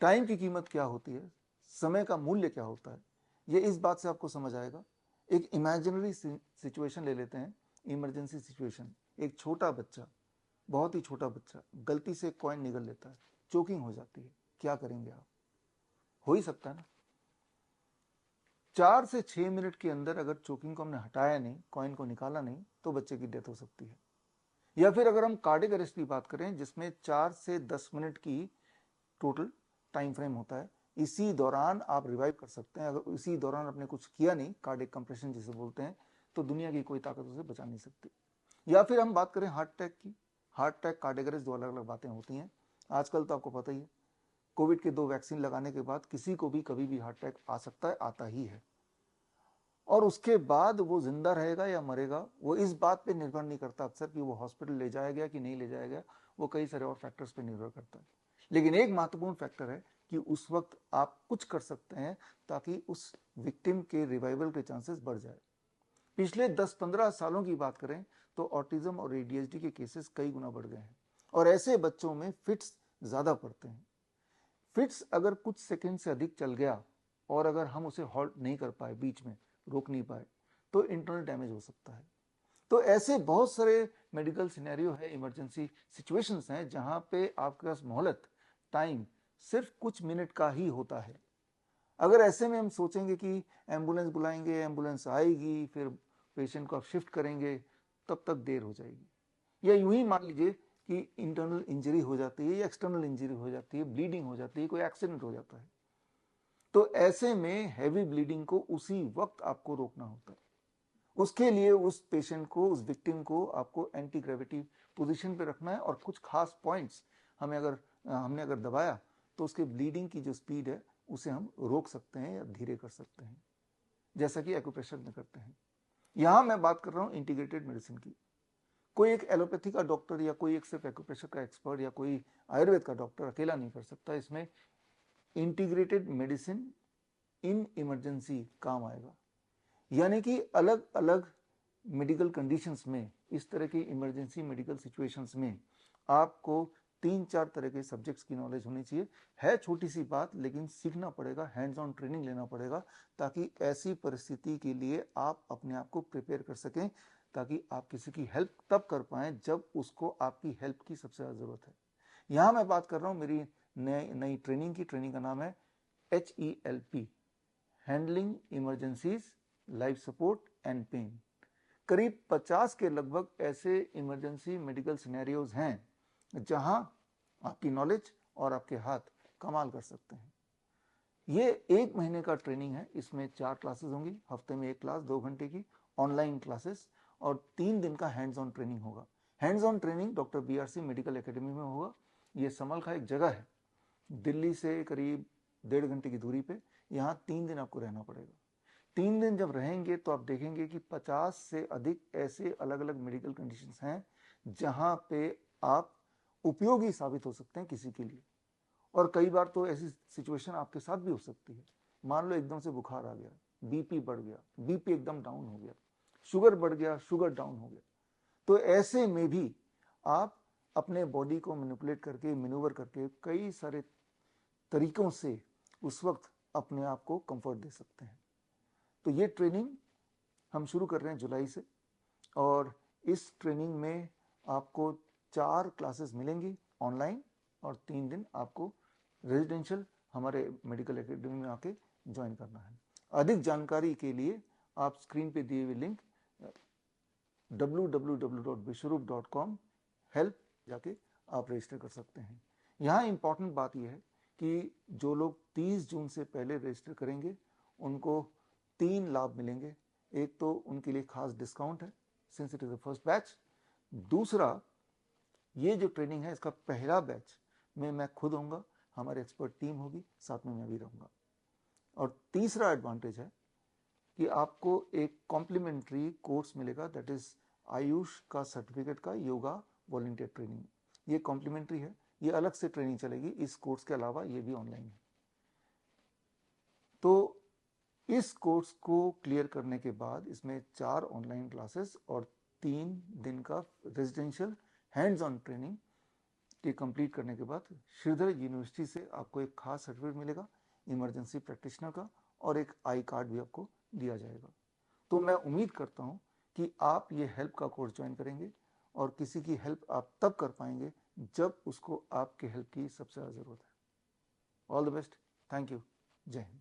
Time की कीमत क्या होती है, समय का मूल्य क्या होता है, ये इस बात से आपको समझ आएगा। एक इमेजिनरी सिचुएशन ले लेते हैं, इमरजेंसी सिचुएशन। एक छोटा बच्चा, बहुत ही छोटा बच्चा गलती से कॉइन निगल लेता है, चोकिंग हो जाती है, क्या करेंगे आप? हो ही सकता है ना। 4 से 6 मिनट के अंदर अगर चोकिंग को हमने हटाया नहीं, कॉइन को निकाला नहीं, तो बच्चे की डेथ हो सकती है। या फिर अगर हम कार्डियक अरेस्ट की बात करें, जिसमें 4 से 10 मिनट की टोटल टाइम फ्रेम होता है, इसी दौरान आप रिवाइव कर सकते हैं। अगर इसी दौरान आपने कुछ किया नहीं, कार्डियक कंप्रेशन जिसे बोलते हैं, तो दुनिया की कोई ताकत उसे बचा नहीं सकती। या फिर हम बात करें हार्ट अटैक की। हार्ट अटैक, कार्डियक अरेस्ट, दो अलग अलग बातें होती हैं। आजकल तो आपको पता ही है, कोविड के 2 वैक्सीन लगाने के बाद किसी को भी कभी भी हार्ट अटैक आ सकता है, आता ही है। और उसके बाद वो जिंदा रहेगा या मरेगा, वो इस बात पे निर्भर नहीं करता अक्सर कि वो हॉस्पिटल ले जाया गया कि नहीं ले जाया गया, वो कई सारे और फैक्टर्स पे निर्भर करता है। लेकिन एक महत्वपूर्ण फैक्टर है कि उस वक्त आप कुछ कर सकते हैं ताकि उस विक्टिम के रिवाइवल के चांसेस बढ़ जाए। पिछले 10-15 सालों की बात करें तो ऑटिज्म और एडीएचडी के केसेस कई गुना बढ़ गए हैं, और ऐसे बच्चों में फिट्स ज्यादा पड़ते हैं। फिट्स अगर कुछ सेकंड से अधिक चल गया और अगर हम उसे हॉल्ट नहीं कर पाए, बीच में रोक नहीं पाए, तो इंटरनल डैमेज हो सकता है। तो ऐसे बहुत सारे मेडिकल सिनेरियो है, इमरजेंसी सिचुएशंस हैं, जहां पे आपके पास मोहलत, टाइम सिर्फ कुछ मिनट का ही होता है। अगर ऐसे में हम सोचेंगे कि एम्बुलेंस बुलाएंगे, एम्बुलेंस आएगी, फिर पेशेंट को आप शिफ्ट करेंगे, तब तक देर हो जाएगी। या यूं ही मान लीजिए कि इंटरनल इंजरी हो जाती है या एक्सटर्नल इंजरी हो जाती है, ब्लीडिंग हो जाती है, कोई एक्सीडेंट हो जाता है, तो ऐसे में हैवी ब्लीडिंग को उसी वक्त आपको रोकना होता है। उसके लिए उस पेशेंट को, उस विक्टिम को आपको एंटी ग्रेविटी पोजीशन पे रखना है, और कुछ खास पॉइंट्स हमने अगर दबाया तो उसके ब्लीडिंग की जो स्पीड है उसे हम रोक सकते हैं या धीरे कर सकते हैं, जैसा कि एक्यूप्रेशर में करते हैं। यहां मैं बात कर रहा हूं इंटीग्रेटेड मेडिसिन की। कोई एक एलोपैथी का डॉक्टर या कोई एक सिर्फ एक्यूप्रेशर का एक्सपर्ट या कोई आयुर्वेद का डॉक्टर अकेला नहीं कर सकता। इसमें इंटीग्रेटेड मेडिसिन इन इमरजेंसी काम आएगा। यानी कि अलग अलग मेडिकल कंडीशंस में, इस तरह की इमरजेंसी मेडिकल सिचुएशंस में आपको 3-4 तरह के सब्जेक्ट्स की नॉलेज होनी चाहिए। है छोटी सी बात, लेकिन सीखना पड़ेगा, हैंड्स ऑन ट्रेनिंग लेना पड़ेगा, ताकि ऐसी परिस्थिति के लिए आप अपने आप को प्रिपेयर कर सकें, ताकि आप किसी की हेल्प तब कर पाएं जब उसको आपकी हेल्प की सबसे ज्यादा जरूरत है। यहां मैं बात कर रहा हूं मेरी नई ट्रेनिंग की। ट्रेनिंग का नाम है HELP, handling emergencies, life support and pain. करीब 50 के लगभग ऐसे इमरजेंसी मेडिकल सिनेरियोज हैं जहां आपकी नॉलेज और आपके हाथ कमाल कर सकते हैं। ये 1 महीने का ट्रेनिंग है। इसमें 4 क्लासेस होंगी, हफ्ते में 1 क्लास 2 घंटे की ऑनलाइन क्लासेस, और 3 दिन का हैंड्स ऑन ट्रेनिंग होगा। Hands on training doctor BRC medical academy में होगा। ये समल का एक जगह है, दिल्ली से करीब 1.5 घंटे की दूरी पे। यहाँ 3 दिन आपको रहना पड़ेगा। 3 दिन जब रहेंगे तो आप देखेंगे कि 50 से अधिक ऐसे अलग अलग मेडिकल कंडीशंस हैं जहां पे आप उपयोगी साबित हो सकते हैं किसी के लिए। और कई बार तो ऐसी सिचुएशन आपके साथ भी हो सकती है। मान लो एकदम से बुखार आ गया, बीपी बढ़ गया, बीपी एकदम डाउन हो गया, शुगर बढ़ गया, शुगर डाउन हो गया, तो ऐसे में भी आप अपने बॉडी को मैनिपुलेट करके, मैन्यूवर करके, कई सारे तरीकों से उस वक्त अपने आप को कंफर्ट दे सकते हैं। तो ये ट्रेनिंग हम शुरू कर रहे हैं जुलाई से, और इस ट्रेनिंग में आपको 4 क्लासेस मिलेंगी ऑनलाइन, और 3 दिन आपको रेजिडेंशियल हमारे मेडिकल एकेडमी में आके ज्वाइन करना है। अधिक जानकारी के लिए आप स्क्रीन पे दिए हुए लिंक www.vishwarup.com हेल्प जाके आप रजिस्टर कर सकते हैं। यहाँ इंपॉर्टेंट बात यह है कि जो लोग 30 जून से पहले रजिस्टर करेंगे उनको 3 लाभ मिलेंगे। एक तो उनके लिए खास डिस्काउंट है since it is the first batch. दूसरा, ये जो ट्रेनिंग है इसका पहला बैच में मैं खुद होऊंगा, हमारी एक्सपर्ट टीम होगी, साथ में मैं भी रहूंगा। और तीसरा एडवांटेज है कि आपको एक कॉम्प्लीमेंट्री कोर्स मिलेगा, दैट इज आयुष का सर्टिफिकेट का योगा वॉलंटियर ट्रेनिंग। ये कॉम्प्लीमेंट्री है, ये अलग से ट्रेनिंग चलेगी इस कोर्स के अलावा, ये भी ऑनलाइन है। तो इस कोर्स को क्लियर करने के बाद इसमें 4 ऑनलाइन क्लासेस और 3 दिन का रेजिडेंशियल हैंड्स ऑन ट्रेनिंग ये कंप्लीट करने के बाद श्रीधर यूनिवर्सिटी से आपको एक खास सर्टिफिकेट मिलेगा इमरजेंसी प्रैक्टिशनर का, और एक आई कार्ड भी आपको दिया जाएगा। तो मैं उम्मीद करता हूँ कि आप ये हेल्प का कोर्स ज्वाइन करेंगे, और किसी की हेल्प आप तब कर पाएंगे जब उसको आपके हेल्प की सबसे ज़्यादा ज़रूरत है। All the best, thank you, जय हिंद।